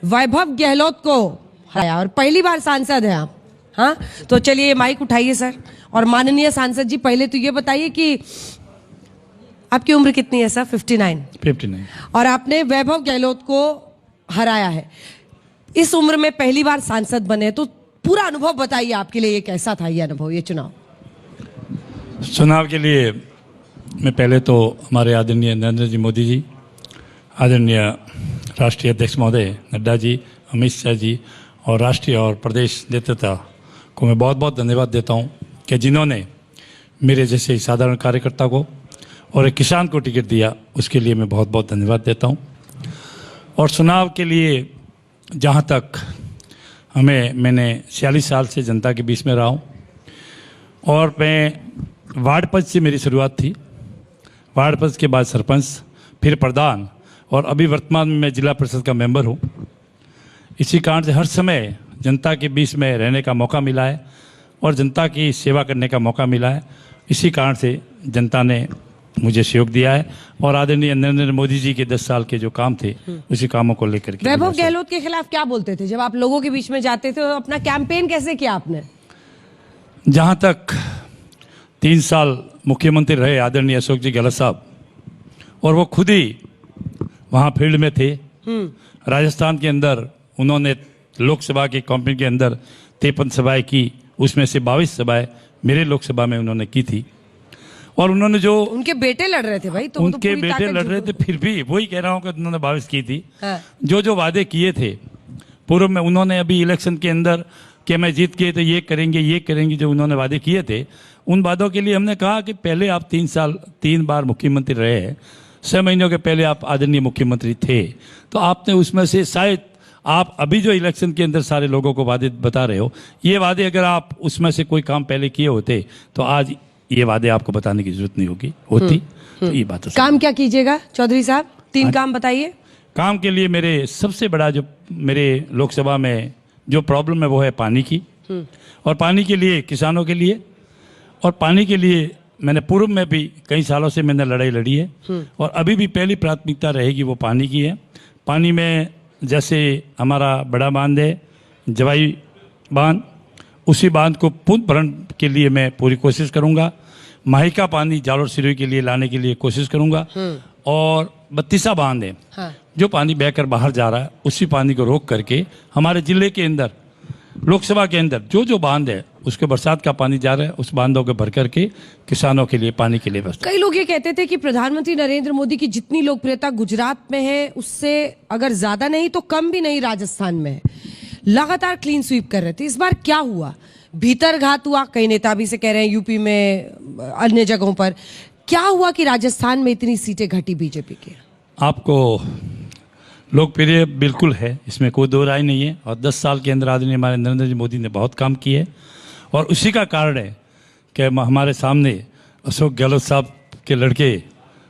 वैभव गहलोत को हराया और पहली बार सांसद है आप। हाँ, तो चलिए माइक उठाइए सर। और माननीय सांसद जी, पहले तो ये बताइए कि आपकी उम्र कितनी है सर? 59। और आपने वैभव गहलोत को हराया है। इस उम्र में पहली बार सांसद बने, तो पूरा अनुभव बताइए, आपके लिए ये कैसा था ये अनुभव, ये चुनाव? चुनाव के लिए मैं पहले तो हमारे आदरणीय नरेंद्र जी मोदी जी, आदरणीय राष्ट्रीय अध्यक्ष महोदय नड्डा जी, अमित शाह जी और राष्ट्रीय और प्रदेश नेतृत्व को मैं बहुत बहुत धन्यवाद देता हूं कि जिन्होंने मेरे जैसे साधारण कार्यकर्ता को और एक किसान को टिकट दिया, उसके लिए मैं बहुत बहुत धन्यवाद देता हूं। और चुनाव के लिए जहां तक मैंने 46 साल से जनता के बीच में रहा हूं और मैं वार्ड पद से मेरी शुरुआत थी। वार्ड पद के बाद सरपंच, फिर प्रधान और अभी वर्तमान में मैं जिला परिषद का मेंबर हूं। इसी कारण से हर समय जनता के बीच में रहने का मौका मिला है और जनता की सेवा करने का मौका मिला है। इसी कारण से जनता ने मुझे सहयोग दिया है और आदरणीय नरेंद्र मोदी जी के 10 साल के जो काम थे उसी कामों को लेकर के। वैभव गहलोत के खिलाफ क्या बोलते थे जब आप लोगों के बीच में जाते थे? तो अपना कैंपेन कैसे किया आपने? जहां तक 3 साल मुख्यमंत्री रहे आदरणीय अशोक जी गहलोत साहब, और वो खुद ही वहां फील्ड में थे। राजस्थान के अंदर उन्होंने लोकसभा के कैंपेन के अंदर 53 सभाएं की, उसमें से 22 सभाएं मेरे लोकसभा में उन्होंने की थी। और उन्होंने जो उनके बेटे लड़ रहे थे भाई, तो उनके बेटे लड़ रहे थे, फिर भी वही कह रहा हूं कि उन्होंने 22 की थी। हाँ। जो वादे किए थे पूर्व में, उन्होंने अभी इलेक्शन के अंदर कि मैं जीत गए तो ये करेंगे, जो उन्होंने वादे किए थे, उन वादों के लिए हमने कहा कि पहले आप 3 बार मुख्यमंत्री रहे हैं, 6 महीनों के पहले आप आदरणीय मुख्यमंत्री थे, तो आपने उसमें से शायद आप अभी जो इलेक्शन के अंदर सारे लोगों को वादे बता रहे हो, ये वादे अगर आप उसमें से कोई काम पहले किए होते तो आज ये वादे आपको बताने की जरूरत नहीं होती। तो ये बात है। काम क्या कीजिएगा चौधरी साहब? 3 काम बताइए। काम के लिए मेरे सबसे बड़ा जो मेरे लोकसभा में जो प्रॉब्लम है वो है पानी की, और पानी के लिए किसानों के लिए, और पानी के लिए मैंने पूर्व में भी कई सालों से मैंने लड़ाई लड़ी है और अभी भी पहली प्राथमिकता रहेगी वो पानी की है। पानी में जैसे हमारा बड़ा बांध है जवाई बांध, उसी बांध को पुनर्भरण के लिए मैं पूरी कोशिश करूंगा। माही का पानी जालोर सिरोही के लिए लाने के लिए कोशिश करूंगा। और 32 बांध है। हाँ। जो पानी बहकर बाहर जा रहा है, उसी पानी को रोक करके हमारे जिले के अंदर, लोकसभा के अंदर जो बांध है उसके बरसात का पानी जा रहा है, उस बांधों को भर करके किसानों के लिए पानी के लिए व्यवस्था। कई लोग ये कहते थे कि प्रधानमंत्री नरेंद्र मोदी की जितनी लोकप्रियता गुजरात में है, उससे अगर ज्यादा नहीं तो कम भी नहीं राजस्थान में है। लगातार क्लीन स्वीप कर रहे थे, इस बार क्या हुआ? भीतर घात हुआ? कई नेता भी से कह रहे हैं यूपी में, अन्य जगहों पर। क्या हुआ कि राजस्थान में इतनी सीटें घटी बीजेपी की? आपको लोकप्रिय बिल्कुल है, इसमें कोई दो राय नहीं है। और 10 साल के अंदर आदरणीय हमारे नरेंद्र जी मोदी ने बहुत काम किए और उसी का कारण है कि हमारे सामने अशोक गहलोत साहब के लड़के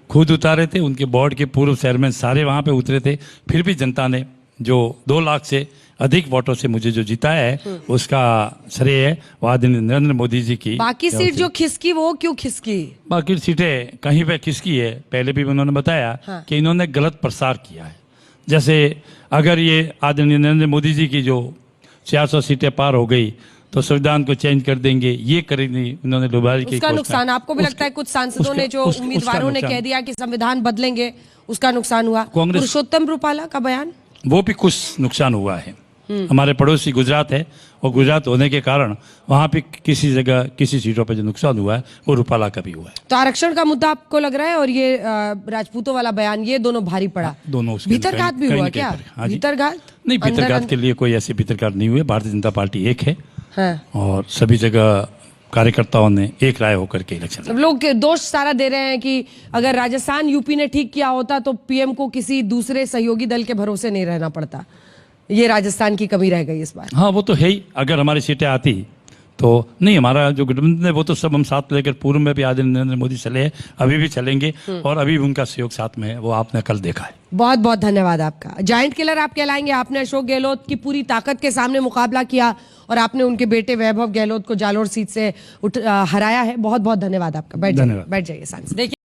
खुद उतारे थे, उनके बोर्ड के पूर्व चेयरमैन सारे वहाँ पे उतरे थे, फिर भी जनता ने जो 2 लाख से अधिक वोटों से मुझे जो जिताया है उसका श्रेय है वो आदरणीय नरेंद्र मोदी जी की। बाकी सीट जो खिसकी वो क्यों खिसकी? बाकी सीटें कहीं पे खिसकी है, पहले भी उन्होंने बताया। हाँ। कि इन्होंने गलत प्रसार किया है। जैसे अगर ये आदरणीय नरेंद्र मोदी जी की जो 400 सीटें पार हो गई तो संविधान को चेंज कर देंगे, ये करेंगे, उन्होंने दोबारा की। उसका नुकसान आपको भी लगता है? कुछ सांसदों ने, जो उम्मीदवारों ने कह दिया कि संविधान बदलेंगे, उसका नुकसान हुआ। पुरुषोत्तम रूपाला का बयान, वो भी कुछ नुकसान हुआ है। हमारे पड़ोसी गुजरात है और गुजरात होने के कारण वहां पे किसी जगह किसी सीटों पे जो नुकसान हुआ है वो रूपाला का भी हुआ है। तो आरक्षण का मुद्दा आपको लग रहा है और ये राजपूतों वाला बयान, ये दोनों भारी पड़ा? दोनों। भीतरघात भी हुआ क्या? भीतरघात नहीं, भीतरघात के लिए कोई ऐसी भीतरघात नहीं हुई। भारतीय जनता पार्टी एक है। हाँ। और सभी जगह कार्यकर्ताओं ने एक राय होकर के इलेक्शन। सब लोग दोष सारा दे रहे हैं कि अगर राजस्थान यूपी ने ठीक किया होता तो पीएम को किसी दूसरे सहयोगी दल के भरोसे नहीं रहना पड़ता। ये राजस्थान की कमी रह गई इस बार। हाँ, वो तो है ही। अगर हमारी सीटें आती तो नहीं, हमारा जो गठबंधन है वो तो सब हम साथ लेकर पूर्व में भी आदरणीय नरेंद्र मोदी चले हैं, अभी भी चलेंगे और अभी भी उनका सहयोग साथ में है, वो आपने कल देखा है। बहुत बहुत धन्यवाद आपका। जायंट किलर आप कहलाएंगे। आपने अशोक गहलोत की पूरी ताकत के सामने मुकाबला किया और आपने उनके बेटे वैभव गहलोत को जालोर सीट से हराया है। बहुत बहुत धन्यवाद आपका। बैठ जाइए सांसद। देखिए।